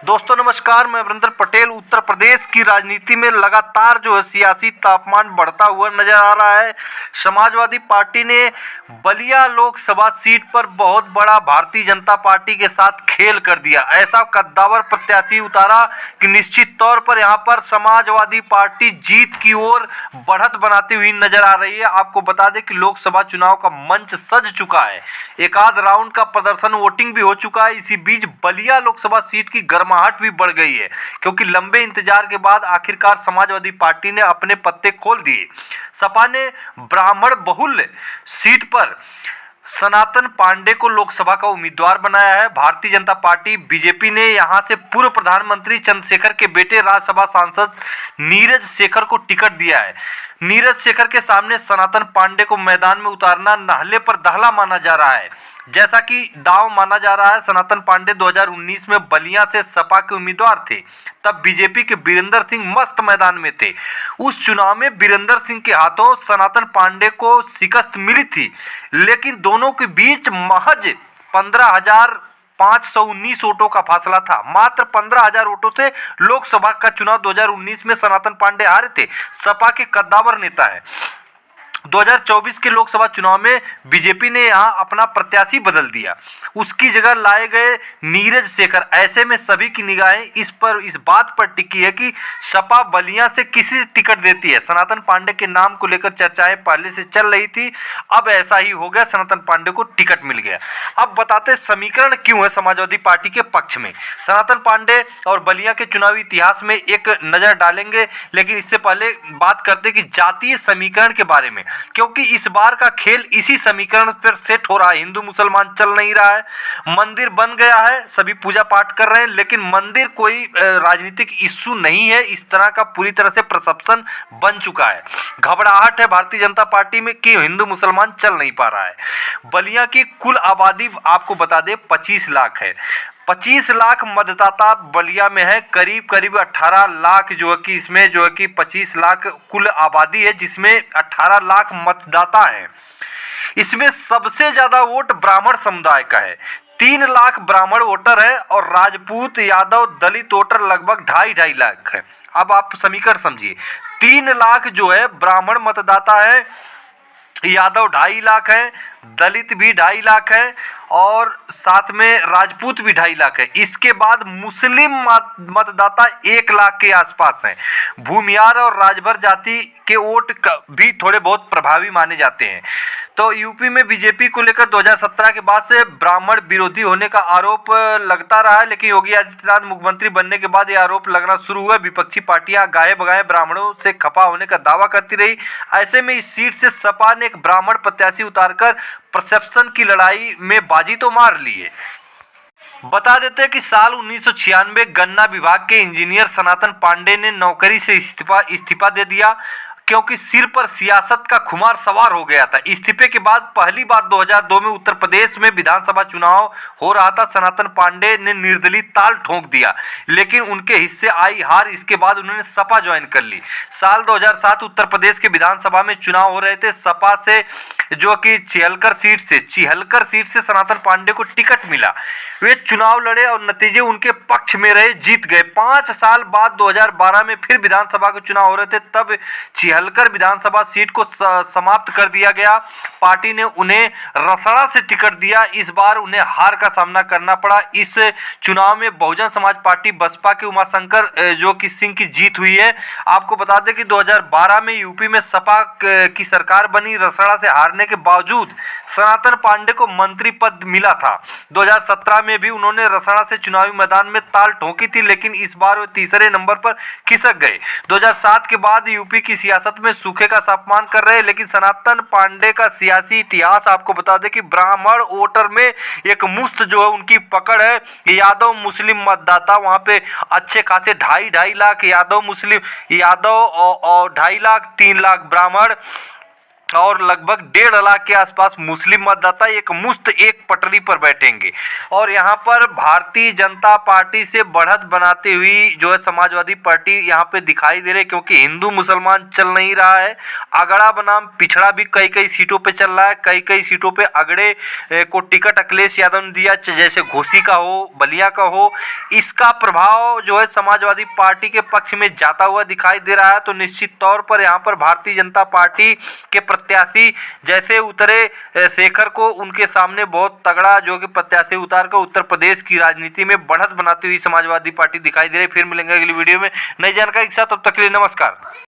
दोस्तों नमस्कार, मैं वरिंदर पटेल। उत्तर प्रदेश की राजनीति में लगातार जो है सियासी तापमान बढ़ता हुआ नजर आ रहा है। समाजवादी पार्टी ने बलिया लोकसभा सीट पर बहुत बड़ा भारतीय जनता पार्टी के साथ खेल कर दिया। ऐसा कद्दावर प्रत्याशी उतारा कि निश्चित तौर पर यहां पर समाजवादी पार्टी जीत की ओर बढ़त बनाती हुई नजर आ रही है। आपको बता दें कि लोकसभा चुनाव का मंच सज चुका है। एक आध राउंड का प्रदर्शन वोटिंग भी हो चुका है। इसी बीच बलिया लोकसभा सीट की गर्माहट भी बढ़ गई है, क्योंकि लंबे इंतजार के बाद आखिरकार समाजवादी पार्टी ने अपने पत्ते खोल दिए। सपा ने ब्राह्मण बहुल सीट पर सनातन पांडे को लोकसभा का उम्मीदवार बनाया है। भारतीय जनता पार्टी बीजेपी ने यहां से पूर्व प्रधानमंत्री चंद्रशेखर के बेटे राज्यसभा सांसद नीरज शेखर को टिकट दिया है। नीरज शेखर के सामने सनातन पांडे को मैदान में उतारना नाहले पर दहला माना जा रहा है। जैसा कि दांव माना जा रहा है, सनातन पांडे 2019 में बलिया से सपा के उम्मीदवार थे। तब बीजेपी के वीरेंद्र सिंह मस्त मैदान में थे। उस चुनाव में वीरेंद्र सिंह के हाथों सनातन पांडे को शिकस्त मिली थी, लेकिन दोनों के बीच महज 15,519 वोटों का फासला था। मात्र 15,000 वोटों से लोकसभा का चुनाव 2019 में सनातन पांडे हारे थे। सपा के कद्दावर नेता है। 2024 के लोकसभा चुनाव में बीजेपी ने यहां अपना प्रत्याशी बदल दिया। उसकी जगह लाए गए नीरज शेखर। ऐसे में सभी की निगाहें इस बात पर टिकी है कि सपा बलिया से किसी टिकट देती है। सनातन पांडे के नाम को लेकर चर्चाएं पहले से चल रही थी। अब ऐसा ही हो गया, सनातन पांडे को टिकट मिल गया। अब बताते समीकरण क्यों है समाजवादी पार्टी के पक्ष में। सनातन पांडे और बलिया के चुनावी इतिहास में एक नजर डालेंगे, लेकिन इससे पहले बात करते कि जातीय समीकरण के बारे में, क्योंकि इस बार का खेल इसी समीकरण पर सेट हो रहा है। हिंदू मुसलमान चल नहीं रहा है। मंदिर बन गया है, सभी पूजा पाठ कर रहे हैं, लेकिन मंदिर कोई राजनीतिक इश्यू नहीं है। इस तरह का पूरी तरह से परसेप्शन बन चुका है। घबराहट है भारतीय जनता पार्टी में कि हिंदू मुसलमान चल नहीं पा रहा है। बलिया की कुल आबादी आपको बता दें 25 लाख है। 25 लाख मतदाता बलिया में है। करीब करीब 18 लाख जो है कि इसमें जो है कि 25 लाख कुल आबादी है, जिसमें 18 लाख मतदाता हैं। इसमें सबसे ज्यादा वोट ब्राह्मण समुदाय का है। 3 लाख ब्राह्मण वोटर है और राजपूत यादव दलित वोटर लगभग 2.5 लाख है। अब आप समीकरण समझिए। 3 लाख जो है ब्राह्मण मतदाता है, यादव 2.5 लाख है, दलित भी 2.5 लाख है और साथ में राजपूत भी 2.5 लाख है। इसके बाद मुस्लिम मतदाता 1 लाख के आसपास हैं। भूमियार और राजभर जाति के वोट भी थोड़े बहुत प्रभावी माने जाते हैं। तो यूपी में बीजेपी को लेकर 2017 के बाद से ब्राह्मण विरोधी होने का आरोप लगता रहा है, लेकिन योगी आदित्यनाथ मुख्यमंत्री बनने के बाद यह आरोप लगना शुरू हुआ। विपक्षी पार्टियां गाये बगाए ब्राह्मणों से खफा होने का दावा करती रही। ऐसे में इस सीट से सपा ने एक ब्राह्मण प्रत्याशी उतारकर परसेप्शन की लड़ाई में बाजी तो मार ली है। बता देते हैं कि साल 1996 गन्ना विभाग के इंजीनियर सनातन पांडे ने नौकरी से इस्तीफा दे दिया, क्योंकि सिर पर सियासत का खुमार सवार हो गया था। इस्तीफे के बाद पहली बार 2002 में उत्तर प्रदेश में विधानसभा चुनाव हो रहा था। सनातन पांडे ने निर्दलीय ताल ठोक दिया, लेकिन उनके हिस्से आई हार। इसके बाद उन्होंने सपा ज्वाइन कर ली। साल 2007 उत्तर प्रदेश के विधानसभा में चुनाव हो रहे थे। सपा से जो कि चिहलकर सीट से सनातन पांडे को टिकट मिला। वे चुनाव लड़े और नतीजे उनके पक्ष में रहे, जीत गए। 5 साल बाद 2012 में फिर विधानसभा के चुनाव हो रहे थे। तब चिहलकर विधानसभा सीट को समाप्त कर दिया गया। पार्टी ने उन्हें रसड़ा से टिकट दिया। इस बार उन्हें हार का सामना करना पड़ा। इस चुनाव में बहुजन समाज पार्टी बसपा के उमाशंकर जो कि सिंह की जीत हुई है। आपको बता दें कि 2012 में यूपी में सपा की सरकार बनी। रसड़ा से हारने के बावजूद सनातन पांडे को मंत्री पद मिला था। 2017 में भी उन्होंने रसड़ा से चुनावी मैदान में ताल ठोकी थी, लेकिन इस बार वे तीसरे नंबर पर खिसक गए। 2007 के बाद यूपी की सियासत में सूखे का अपमान कर रहे हैं, लेकिन सनातन पांडे का सियासी इतिहास आपको बता दें कि ब्राह्मण वोटर में एक मुश्त जो है उनकी पकड़ है। यादव मुस्लिम मतदाता वहां पे अच्छे खासे 2.5 लाख यादव मुस्लिम यादव और 2.5 लाख 3 लाख ब्राह्मण और लगभग 1.5 लाख के आसपास मुस्लिम मतदाता एक मुश्त एक पटरी पर बैठेंगे। और यहाँ पर भारतीय जनता पार्टी से बढ़त बनाती हुई जो है समाजवादी पार्टी यहाँ पे दिखाई दे रही है, क्योंकि हिंदू मुसलमान चल नहीं रहा है। अगड़ा बनाम पिछड़ा भी कई कई सीटों पे चल रहा है। कई कई सीटों पे अगड़े को टिकट अखिलेश यादव ने दिया, जैसे घोसी का हो, बलिया का हो। इसका प्रभाव जो है समाजवादी पार्टी के पक्ष में जाता हुआ दिखाई दे रहा है। तो निश्चित तौर पर यहाँ पर भारतीय जनता पार्टी के प्रत्याशी जैसे उतरे शेखर को, उनके सामने बहुत तगड़ा जो कि प्रत्याशी उतार कर उत्तर प्रदेश की राजनीति में बढ़त बनाती हुई समाजवादी पार्टी दिखाई दे रही है। फिर मिलेंगे अगली वीडियो में नई जानकारी के साथ, तब तक के लिए नमस्कार।